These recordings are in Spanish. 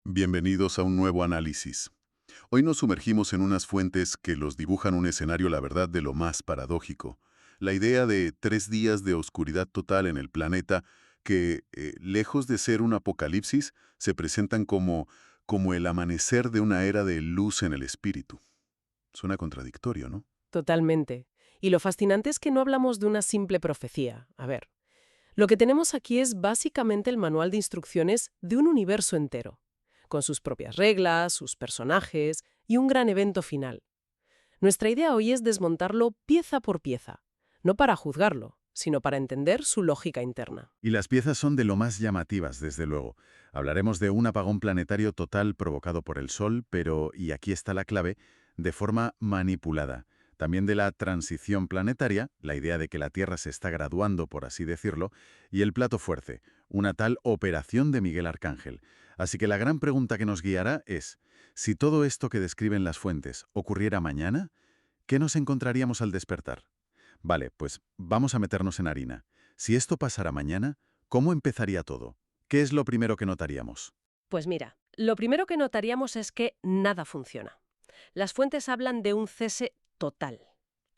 Bienvenidos a un nuevo análisis. Hoy nos sumergimos en unas fuentes que los dibujan un escenario, la verdad, de lo más paradójico. La idea de 3 días de oscuridad total en el planeta que, lejos de ser un apocalipsis, se presentan como el amanecer de una era de luz en el espíritu. Suena contradictorio, ¿no? Totalmente. Y lo fascinante es que no hablamos de una simple profecía. A ver, lo que tenemos aquí es básicamente el manual de instrucciones de un universo entero, con sus propias reglas, sus personajes y un gran evento final. Nuestra idea hoy es desmontarlo pieza por pieza, no para juzgarlo, sino para entender su lógica interna. Y las piezas son de lo más llamativas, desde luego. Hablaremos de un apagón planetario total provocado por el Sol, pero, y aquí está la clave, de forma manipulada. También de la transición planetaria, la idea de que la Tierra se está graduando, por así decirlo, y el plato fuerte, una tal operación de Miguel Arcángel. Así que la gran pregunta que nos guiará es, si todo esto que describen las fuentes ocurriera mañana, ¿qué nos encontraríamos al despertar? Vale, pues vamos a meternos en harina. Si esto pasara mañana, ¿cómo empezaría todo? ¿Qué es lo primero que notaríamos? Pues mira, lo primero que notaríamos es que nada funciona. Las fuentes hablan de un cese total,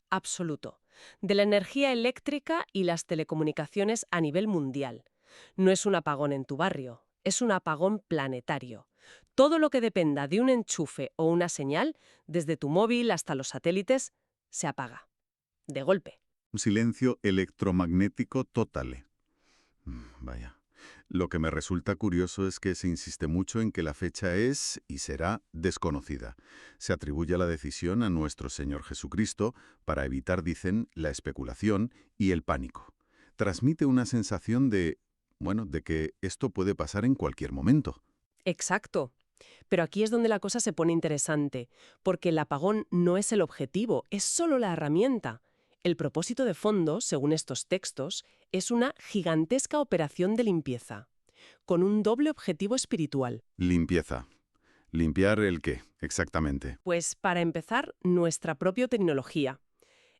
absoluto, de la energía eléctrica y las telecomunicaciones a nivel mundial. No es un apagón en tu barrio, es un apagón planetario. Todo lo que dependa de un enchufe o una señal, desde tu móvil hasta los satélites, se apaga. De golpe. Un silencio electromagnético total. Vaya. Lo que me resulta curioso es que se insiste mucho en que la fecha es y será desconocida. Se atribuye la decisión a nuestro Señor Jesucristo para evitar, dicen, la especulación y el pánico. Transmite una sensación de que esto puede pasar en cualquier momento. Exacto. Pero aquí es donde la cosa se pone interesante, porque el apagón no es el objetivo, es solo la herramienta. El propósito de fondo, según estos textos, es una gigantesca operación de limpieza, con un doble objetivo espiritual. Limpieza. ¿Limpiar el qué, exactamente? Pues para empezar, nuestra propia tecnología.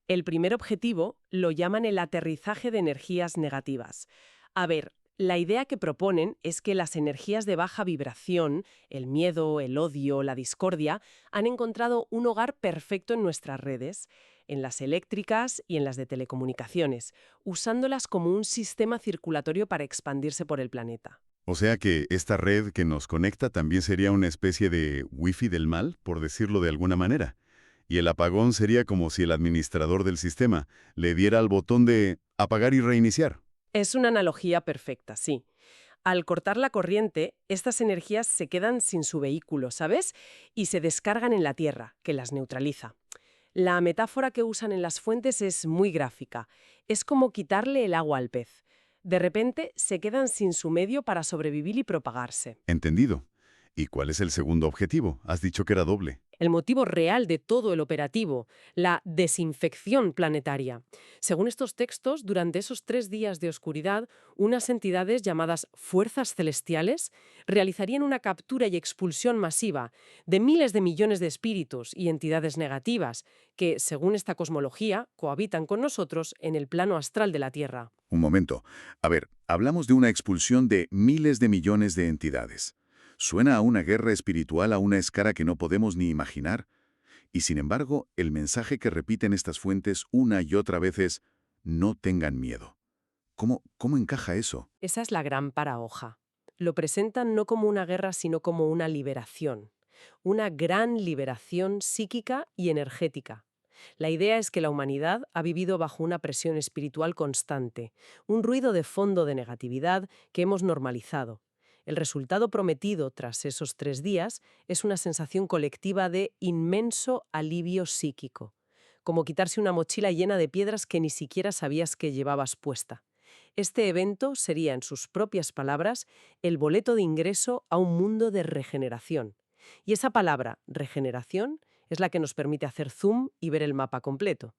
El primer objetivo lo llaman el aterrizaje de energías negativas. A ver, la idea que proponen es que las energías de baja vibración, el miedo, el odio, la discordia, han encontrado un hogar perfecto en nuestras redes, en las eléctricas y en las de telecomunicaciones, usándolas como un sistema circulatorio para expandirse por el planeta. O sea que esta red que nos conecta también sería una especie de wifi del mal, por decirlo de alguna manera. Y el apagón sería como si el administrador del sistema le diera al botón de apagar y reiniciar. Es una analogía perfecta, sí. Al cortar la corriente, estas energías se quedan sin su vehículo, ¿sabes? Y se descargan en la Tierra, que las neutraliza. La metáfora que usan en las fuentes es muy gráfica. Es como quitarle el agua al pez. De repente se quedan sin su medio para sobrevivir y propagarse. Entendido. ¿Y cuál es el segundo objetivo? Has dicho que era doble. El motivo real de todo el operativo, la desinfección planetaria. Según estos textos, durante esos 3 días de oscuridad, unas entidades llamadas fuerzas celestiales realizarían una captura y expulsión masiva de miles de millones de espíritus y entidades negativas que, según esta cosmología, cohabitan con nosotros en el plano astral de la Tierra. Un momento. A ver, hablamos de una expulsión de miles de millones de entidades. Suena a una guerra espiritual a una escala que no podemos ni imaginar. Y sin embargo, el mensaje que repiten estas fuentes una y otra vez es no tengan miedo. ¿Cómo encaja eso? Esa es la gran paradoja. Lo presentan no como una guerra, sino como una liberación. Una gran liberación psíquica y energética. La idea es que la humanidad ha vivido bajo una presión espiritual constante, un ruido de fondo de negatividad que hemos normalizado. El resultado prometido tras esos 3 días es una sensación colectiva de inmenso alivio psíquico, como quitarse una mochila llena de piedras que ni siquiera sabías que llevabas puesta. Este evento sería, en sus propias palabras, el boleto de ingreso a un mundo de regeneración. Y esa palabra, regeneración, es la que nos permite hacer zoom y ver el mapa completo.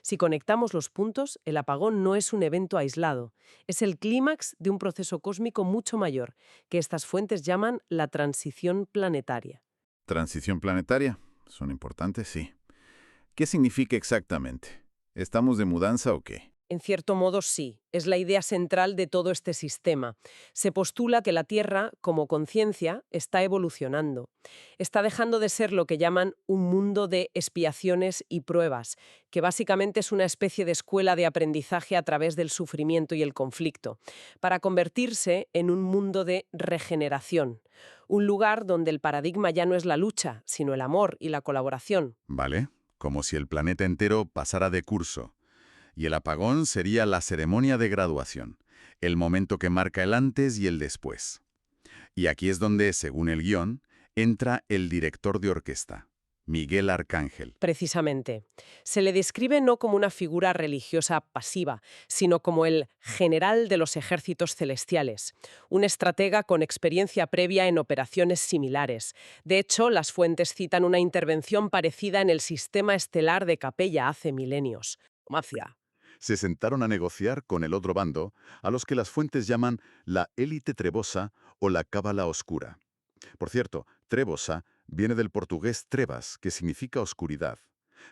Si conectamos los puntos, el apagón no es un evento aislado, es el clímax de un proceso cósmico mucho mayor, que estas fuentes llaman la transición planetaria. ¿Transición planetaria? Son importantes, sí. ¿Qué significa exactamente? ¿Estamos de mudanza o qué? En cierto modo, sí. Es la idea central de todo este sistema. Se postula que la Tierra, como conciencia, está evolucionando. Está dejando de ser lo que llaman un mundo de expiaciones y pruebas, que básicamente es una especie de escuela de aprendizaje a través del sufrimiento y el conflicto, para convertirse en un mundo de regeneración. Un lugar donde el paradigma ya no es la lucha, sino el amor y la colaboración. Vale, como si el planeta entero pasara de curso. Y el apagón sería la ceremonia de graduación, el momento que marca el antes y el después. Y aquí es donde, según el guión, entra el director de orquesta, Miguel Arcángel. Precisamente. Se le describe no como una figura religiosa pasiva, sino como el general de los ejércitos celestiales, un estratega con experiencia previa en operaciones similares. De hecho, las fuentes citan una intervención parecida en el sistema estelar de Capella hace milenios. Macia. Se sentaron a negociar con el otro bando, a los que las fuentes llaman la élite trebosa o la cábala oscura. Por cierto, trebosa viene del portugués trevas, que significa oscuridad.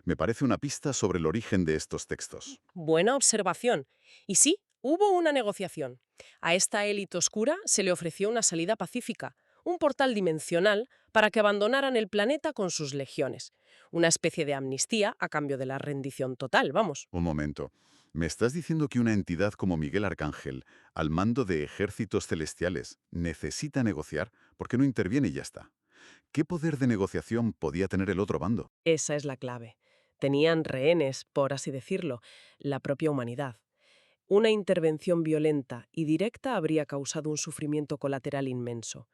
Me parece una pista sobre el origen de estos textos. Buena observación. Y sí, hubo una negociación. A esta élite oscura se le ofreció una salida pacífica, un portal dimensional para que abandonaran el planeta con sus legiones. Una especie de amnistía a cambio de la rendición total, vamos. Un momento. ¿Me estás diciendo que una entidad como Miguel Arcángel, al mando de ejércitos celestiales, necesita negociar porque no interviene y ya está? ¿Qué poder de negociación podía tener el otro bando? Esa es la clave. Tenían rehenes, por así decirlo, la propia humanidad. Una intervención violenta y directa habría causado un sufrimiento colateral inmenso.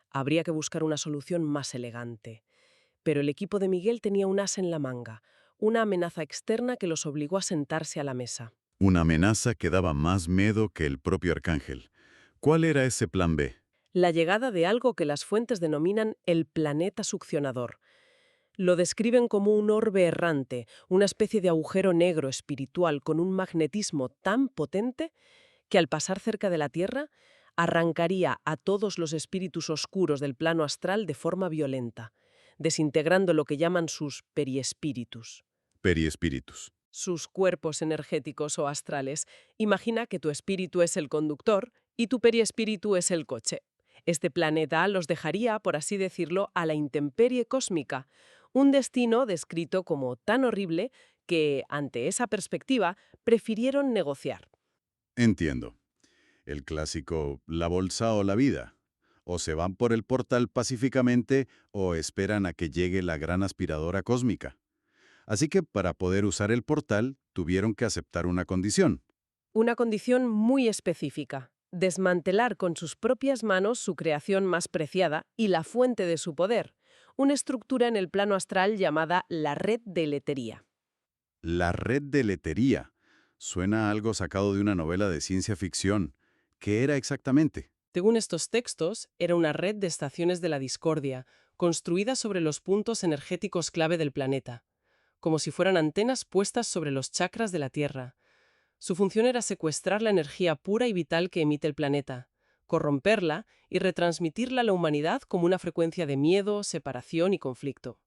Habría que buscar una solución más elegante. Pero el equipo de Miguel tenía un as en la manga, una amenaza externa que los obligó a sentarse a la mesa. Una amenaza que daba más miedo que el propio Arcángel. ¿Cuál era ese plan B? La llegada de algo que las fuentes denominan el planeta succionador. Lo describen como un orbe errante, una especie de agujero negro espiritual con un magnetismo tan potente que al pasar cerca de la Tierra arrancaría a todos los espíritus oscuros del plano astral de forma violenta, desintegrando lo que llaman sus periespíritus. Periespíritus. Sus cuerpos energéticos o astrales. Imagina que tu espíritu es el conductor y tu periespíritu es el coche. Este planeta los dejaría, por así decirlo, a la intemperie cósmica, un destino descrito como tan horrible que, ante esa perspectiva, prefirieron negociar. Entiendo. El clásico la bolsa o la vida. O se van por el portal pacíficamente o esperan a que llegue la gran aspiradora cósmica. Así que para poder usar el portal tuvieron que aceptar una condición. Una condición muy específica: desmantelar con sus propias manos su creación más preciada y la fuente de su poder, una estructura en el plano astral llamada la red de Letería. La red de Letería. Suena a algo sacado de una novela de ciencia ficción. ¿Qué era exactamente? Según estos textos, era una red de estaciones de la discordia, construida sobre los puntos energéticos clave del planeta, como si fueran antenas puestas sobre los chakras de la Tierra. Su función era secuestrar la energía pura y vital que emite el planeta, corromperla y retransmitirla a la humanidad como una frecuencia de miedo, separación y conflicto.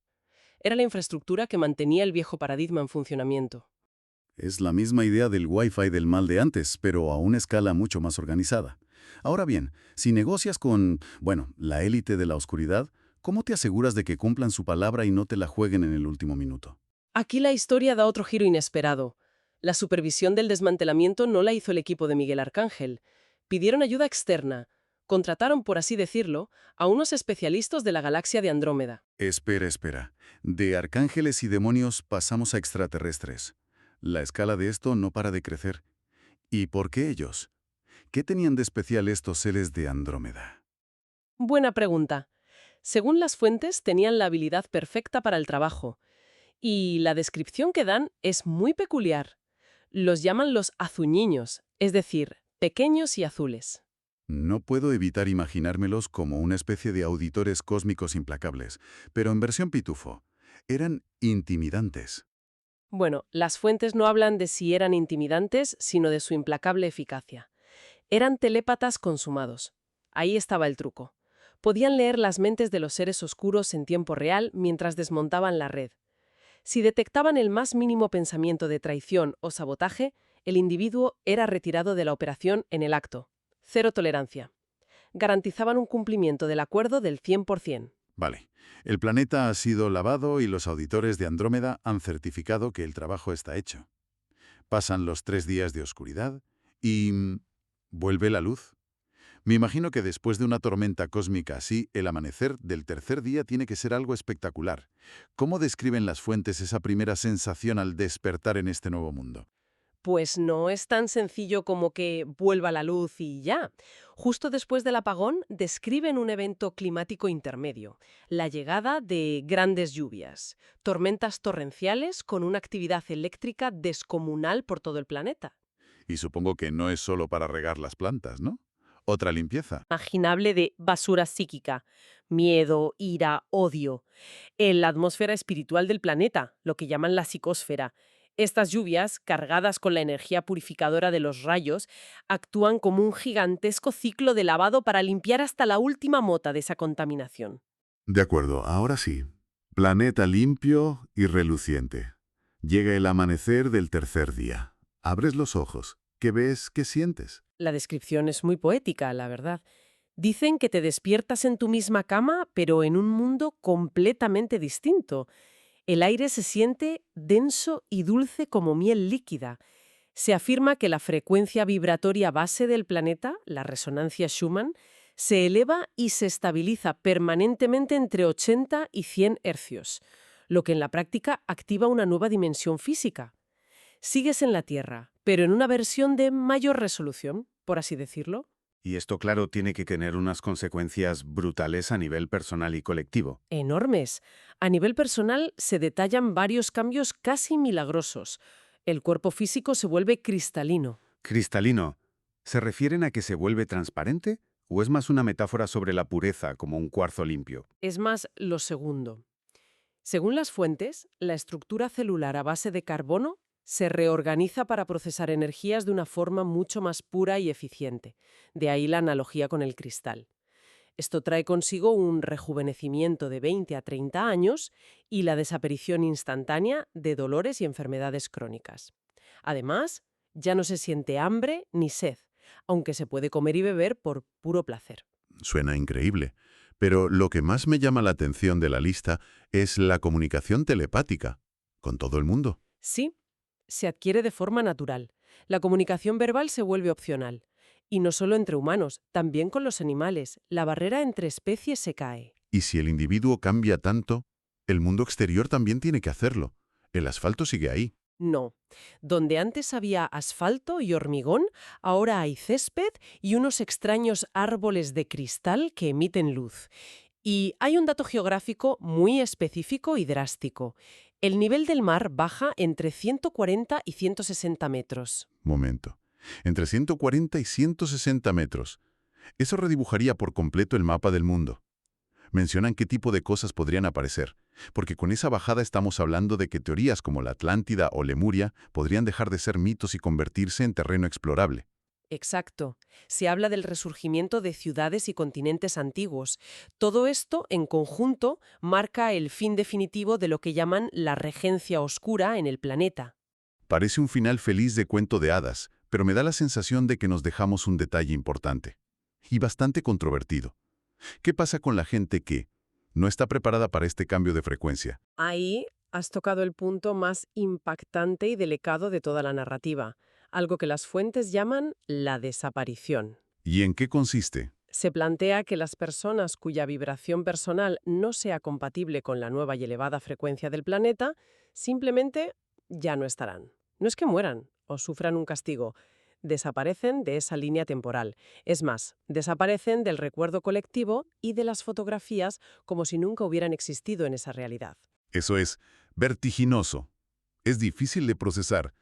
Era la infraestructura que mantenía el viejo paradigma en funcionamiento. Es la misma idea del Wi-Fi del mal de antes, pero a una escala mucho más organizada. Ahora bien, si negocias con, bueno, la élite de la oscuridad, ¿cómo te aseguras de que cumplan su palabra y no te la jueguen en el último minuto? Aquí la historia da otro giro inesperado. La supervisión del desmantelamiento no la hizo el equipo de Miguel Arcángel. Pidieron ayuda externa. Contrataron, por así decirlo, a unos especialistas de la galaxia de Andrómeda. Espera. De arcángeles y demonios pasamos a extraterrestres. La escala de esto no para de crecer. ¿Y por qué ellos? ¿Qué tenían de especial estos seres de Andrómeda? Buena pregunta. Según las fuentes, tenían la habilidad perfecta para el trabajo. Y la descripción que dan es muy peculiar. Los llaman los azuñiños, es decir, pequeños y azules. No puedo evitar imaginármelos como una especie de auditores cósmicos implacables, pero en versión pitufo. Eran intimidantes. Bueno, las fuentes no hablan de si eran intimidantes, sino de su implacable eficacia. Eran telépatas consumados. Ahí estaba el truco. Podían leer las mentes de los seres oscuros en tiempo real mientras desmontaban la red. Si detectaban el más mínimo pensamiento de traición o sabotaje, el individuo era retirado de la operación en el acto. Cero tolerancia. Garantizaban un cumplimiento del acuerdo del 100%. Vale. El planeta ha sido lavado y los auditores de Andrómeda han certificado que el trabajo está hecho. Pasan los 3 días de oscuridad y vuelve la luz. Me imagino que después de una tormenta cósmica así, el amanecer del tercer día tiene que ser algo espectacular. ¿Cómo describen las fuentes esa primera sensación al despertar en este nuevo mundo? Pues no es tan sencillo como que vuelva la luz y ya. Justo después del apagón, describen un evento climático intermedio, la llegada de grandes lluvias, tormentas torrenciales con una actividad eléctrica descomunal por todo el planeta. Y supongo que no es solo para regar las plantas, ¿no? Otra limpieza. Imaginable de basura psíquica, miedo, ira, odio. En la atmósfera espiritual del planeta, lo que llaman la psicósfera. Estas lluvias, cargadas con la energía purificadora de los rayos, actúan como un gigantesco ciclo de lavado para limpiar hasta la última mota de esa contaminación. De acuerdo, ahora sí. Planeta limpio y reluciente. Llega el amanecer del tercer día. Abres los ojos. ¿Qué ves? ¿Qué sientes? La descripción es muy poética, la verdad. Dicen que te despiertas en tu misma cama, pero en un mundo completamente distinto. El aire se siente denso y dulce como miel líquida. Se afirma que la frecuencia vibratoria base del planeta, la resonancia Schumann, se eleva y se estabiliza permanentemente entre 80 y 100 hercios, lo que en la práctica activa una nueva dimensión física. Sigues en la Tierra, pero en una versión de mayor resolución, por así decirlo. Y esto, claro, tiene que tener unas consecuencias brutales a nivel personal y colectivo. Enormes. A nivel personal se detallan varios cambios casi milagrosos. El cuerpo físico se vuelve cristalino. Cristalino, ¿se refieren a que se vuelve transparente? ¿O es más una metáfora sobre la pureza, como un cuarzo limpio? Es más lo segundo. Según las fuentes, la estructura celular a base de carbono se reorganiza para procesar energías de una forma mucho más pura y eficiente. De ahí la analogía con el cristal. Esto trae consigo un rejuvenecimiento de 20 a 30 años y la desaparición instantánea de dolores y enfermedades crónicas. Además, ya no se siente hambre ni sed, aunque se puede comer y beber por puro placer. Suena increíble. Pero lo que más me llama la atención de la lista es la comunicación telepática. ¿Con todo el mundo? Sí, se adquiere de forma natural. La comunicación verbal se vuelve opcional. Y no solo entre humanos, también con los animales. La barrera entre especies se cae. Y si el individuo cambia tanto, el mundo exterior también tiene que hacerlo. El asfalto sigue ahí. No. Donde antes había asfalto y hormigón, ahora hay césped y unos extraños árboles de cristal que emiten luz. Y hay un dato geográfico muy específico y drástico. El nivel del mar baja entre 140 y 160 metros. Momento. Entre 140 y 160 metros. Eso redibujaría por completo el mapa del mundo. Mencionan qué tipo de cosas podrían aparecer, porque con esa bajada estamos hablando de que teorías como la Atlántida o Lemuria podrían dejar de ser mitos y convertirse en terreno explorable. Exacto. Se habla del resurgimiento de ciudades y continentes antiguos. Todo esto, en conjunto, marca el fin definitivo de lo que llaman la regencia oscura en el planeta. Parece un final feliz de cuento de hadas, pero me da la sensación de que nos dejamos un detalle importante. Y bastante controvertido. ¿Qué pasa con la gente que no está preparada para este cambio de frecuencia? Ahí has tocado el punto más impactante y delicado de toda la narrativa, algo que las fuentes llaman la desaparición. ¿Y en qué consiste? Se plantea que las personas cuya vibración personal no sea compatible con la nueva y elevada frecuencia del planeta, simplemente ya no estarán. No es que mueran o sufran un castigo. desaparecen de esa línea temporal. Es más, desaparecen del recuerdo colectivo y de las fotografías como si nunca hubieran existido en esa realidad. Eso es vertiginoso. Es difícil de procesar.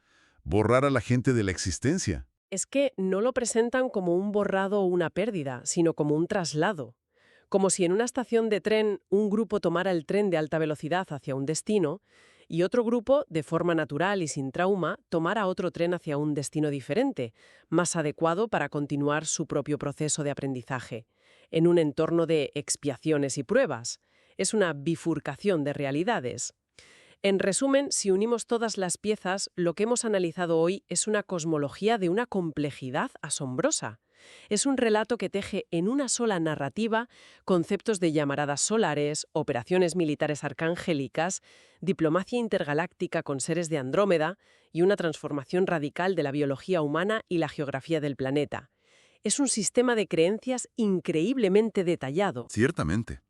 Borrar a la gente de la existencia. Es que no lo presentan como un borrado o una pérdida, sino como un traslado. Como si en una estación de tren un grupo tomara el tren de alta velocidad hacia un destino y otro grupo, de forma natural y sin trauma, tomara otro tren hacia un destino diferente, más adecuado para continuar su propio proceso de aprendizaje, en un entorno de expiaciones y pruebas. Es una bifurcación de realidades. En resumen, si unimos todas las piezas, lo que hemos analizado hoy es una cosmología de una complejidad asombrosa. Es un relato que teje en una sola narrativa conceptos de llamaradas solares, operaciones militares arcangélicas, diplomacia intergaláctica con seres de Andrómeda y una transformación radical de la biología humana y la geografía del planeta. Es un sistema de creencias increíblemente detallado. Ciertamente.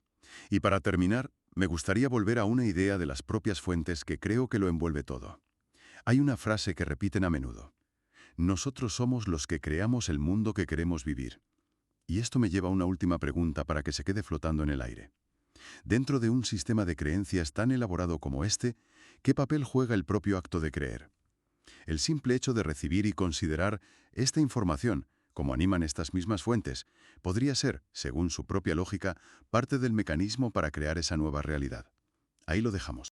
Y para terminar, me gustaría volver a una idea de las propias fuentes que creo que lo envuelve todo. Hay una frase que repiten a menudo. Nosotros somos los que creamos el mundo que queremos vivir. Y esto me lleva a una última pregunta para que se quede flotando en el aire. Dentro de un sistema de creencias tan elaborado como este, ¿qué papel juega el propio acto de creer? El simple hecho de recibir y considerar esta información, como animan estas mismas fuentes, podría ser, según su propia lógica, parte del mecanismo para crear esa nueva realidad. Ahí lo dejamos.